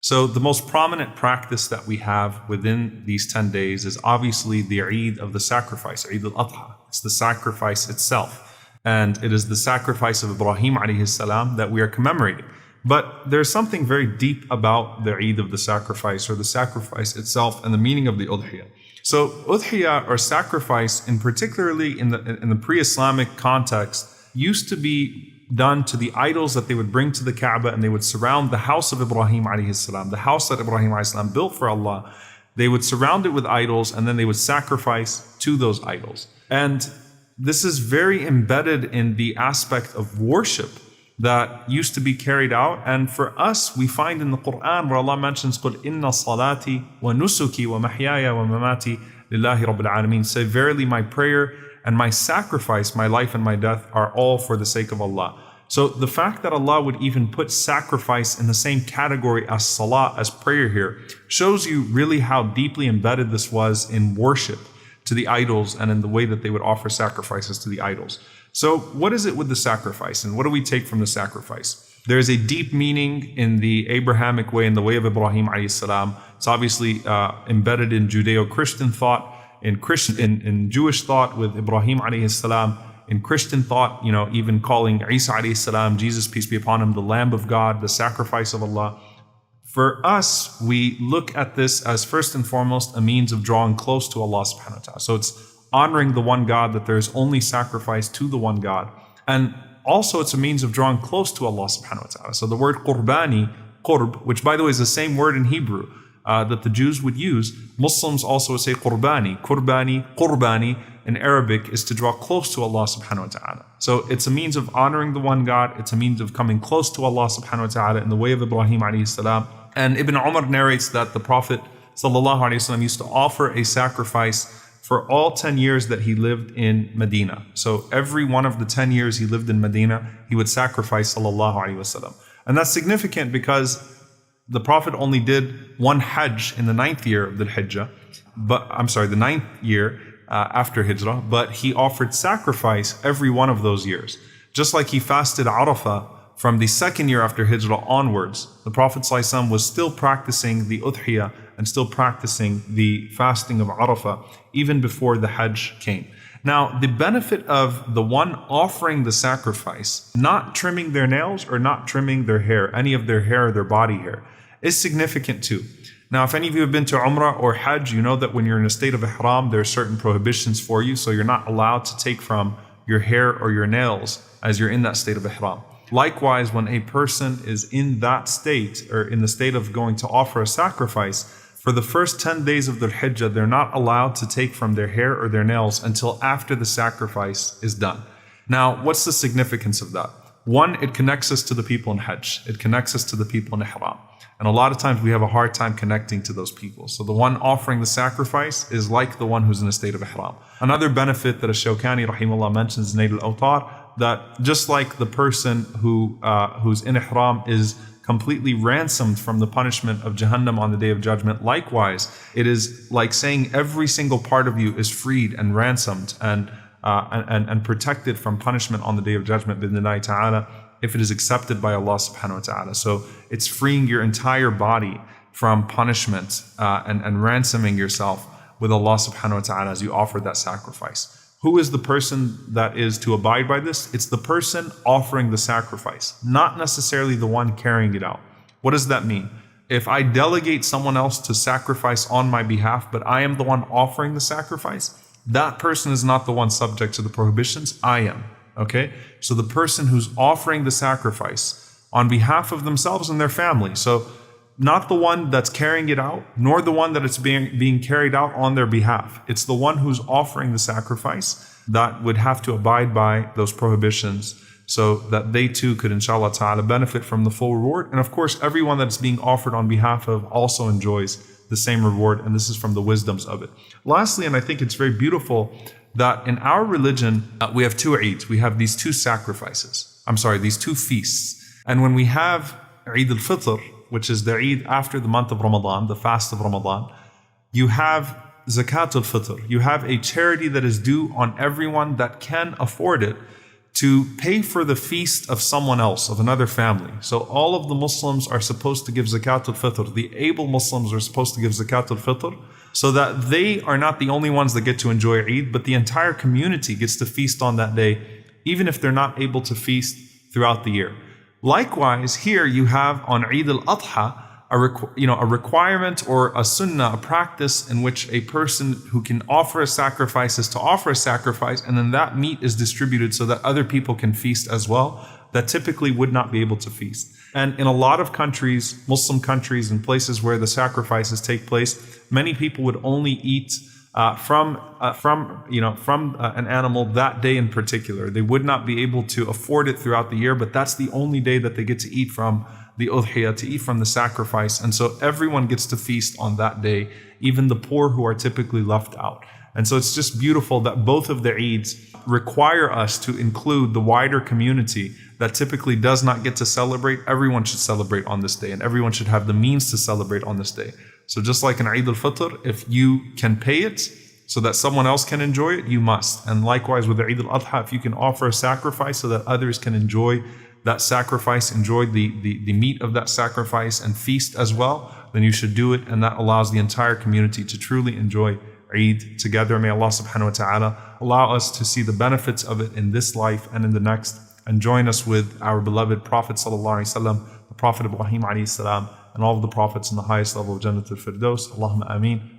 So the most prominent practice that we have within these 10 days is obviously the Eid of the sacrifice, Eid al-Adha. It's the sacrifice itself. And it is the sacrifice of Ibrahim alayhi salam that we are commemorating. But there's something very deep about the Eid of the sacrifice, or the sacrifice itself, and the meaning of the Udhiyah. So Udhiyah, or sacrifice, in particularly in the pre-Islamic context, used to be done to the idols that they would bring to the Kaaba, and they would surround the house of Ibrahim alayhi salam, the house that Ibrahim alayhi salam built for Allah. They would surround it with idols, and then they would sacrifice to those idols. And this is very embedded in the aspect of worship that used to be carried out. And for us, we find in the Quran where Allah mentions, قُلْ إِنَّ صَلَاتِي وَنُسُكِي وَمَحْيَايَ وَمَمَاتِي لِلَّهِ رَبِّ الْعَالَمِينَ. Say, verily my prayer and my sacrifice, my life and my death, are all for the sake of Allah. So the fact that Allah would even put sacrifice in the same category as salah, as prayer here, shows you really how deeply embedded this was in worship to the idols, and in the way that they would offer sacrifices to the idols. So what is it with the sacrifice, and what do we take from the sacrifice? There is a deep meaning in the Abrahamic way, in the way of Ibrahim alayhi salam. It's obviously embedded in Judeo-Christian thought, in Jewish thought with Ibrahim alayhi salam, in Christian thought, even calling Isa alayhi salam, Jesus peace be upon him, the Lamb of God, the sacrifice of Allah. For us, we look at this as first and foremost a means of drawing close to Allah subhanahu wa ta'ala. So it's honoring the one God, that there is only sacrifice to the one God. And also it's a means of drawing close to Allah subhanahu wa ta'ala. So the word Qurbani, Qurb, which by the way is the same word in Hebrew that the Jews would use, Muslims also say Qurbani. Qurbani in Arabic is to draw close to Allah subhanahu wa ta'ala. So it's a means of honoring the one God. It's a means of coming close to Allah subhanahu wa ta'ala in the way of Ibrahim alayhi salam. And Ibn Umar narrates that the Prophet sallallahu alayhi wasallam used to offer a sacrifice for all 10 years that he lived in Medina. So every one of the 10 years he lived in Medina, he would sacrifice sallallahu alayhi wasallam. And that's significant because the Prophet only did one Hajj in the 9th year of Dhul Hijjah, the 9th year after Hijrah, but he offered sacrifice every one of those years. Just like he fasted Arafah from the 2nd year after Hijrah onwards, the Prophet ﷺ was still practicing the Udhiyah and still practicing the fasting of Arafah even before the Hajj came. Now, the benefit of the one offering the sacrifice, not trimming their nails or not trimming their hair, any of their hair or their body hair, is significant too. Now, if any of you have been to Umrah or Hajj, you know that when you're in a state of Ihram, there are certain prohibitions for you, so you're not allowed to take from your hair or your nails as you're in that state of Ihram. Likewise, when a person is in that state, or in the state of going to offer a sacrifice, for the first 10 days of Dhul Hijjah, they're not allowed to take from their hair or their nails until after the sacrifice is done. Now, what's the significance of that? One, it connects us to the people in Hajj. It connects us to the people in Ihram. And a lot of times we have a hard time connecting to those people. So the one offering the sacrifice is like the one who's in a state of Ihram. Another benefit that Ash-Shawkani rahimahullah mentions in Nail al-Awtar, that just like the person who's in Ihram is completely ransomed from the punishment of Jahannam on the Day of Judgment, likewise, it is like saying every single part of you is freed and ransomed and protected from punishment on the Day of Judgment, bidnillahi ta'ala, if it is accepted by Allah subhanahu wa ta'ala. So it's freeing your entire body from punishment and ransoming yourself with Allah subhanahu wa ta'ala as you offer that sacrifice. Who is the person that is to abide by this? It's the person offering the sacrifice, not necessarily the one carrying it out. What does that mean? If I delegate someone else to sacrifice on my behalf, but I am the one offering the sacrifice, that person is not the one subject to the prohibitions. I am. Okay? So the person who's offering the sacrifice on behalf of themselves and their family. So not the one that's carrying it out, nor the one that it's being carried out on their behalf. It's the one who's offering the sacrifice that would have to abide by those prohibitions so that they too could, inshallah ta'ala, benefit from the full reward. And of course, everyone that's being offered on behalf of also enjoys the same reward, and this is from the wisdoms of it. Lastly, and I think it's very beautiful, that in our religion, we have two Eids. We have these two these two feasts. And when we have Eid al-Fitr, which is the Eid after the month of Ramadan, the fast of Ramadan, you have Zakat al-Fitr. You have a charity that is due on everyone that can afford it to pay for the feast of someone else, of another family. So all of the Muslims are supposed to give zakat al-fitr. The able Muslims are supposed to give zakat al-fitr, so that they are not the only ones that get to enjoy Eid, but the entire community gets to feast on that day, even if they're not able to feast throughout the year. Likewise, here you have on Eid al-Adha, a requirement or a sunnah, a practice in which a person who can offer a sacrifice is to offer a sacrifice, and then that meat is distributed so that other people can feast as well, that typically would not be able to feast. And in a lot of countries, Muslim countries and places where the sacrifices take place, many people would only eat from an animal that day in particular. They would not be able to afford it throughout the year, but that's the only day that they get to eat from the Udhiyah, to eat from the sacrifice. And so everyone gets to feast on that day, even the poor who are typically left out. And so it's just beautiful that both of the Eids require us to include the wider community that typically does not get to celebrate. Everyone should celebrate on this day, and everyone should have the means to celebrate on this day. So just like in Eid al-Fitr, if you can pay it so that someone else can enjoy it, you must. And likewise with the Eid al-Adha, if you can offer a sacrifice so that others can enjoy that sacrifice, enjoy the meat of that sacrifice and feast as well, then you should do it, and that allows the entire community to truly enjoy Eid together. May Allah subhanahu wa ta'ala allow us to see the benefits of it in this life and in the next, and join us with our beloved Prophet sallallahu alaihi wasallam, the Prophet Ibrahim alayhi salam, and all of the prophets in the highest level of Jannat al-Firdaus. Allahumma ameen.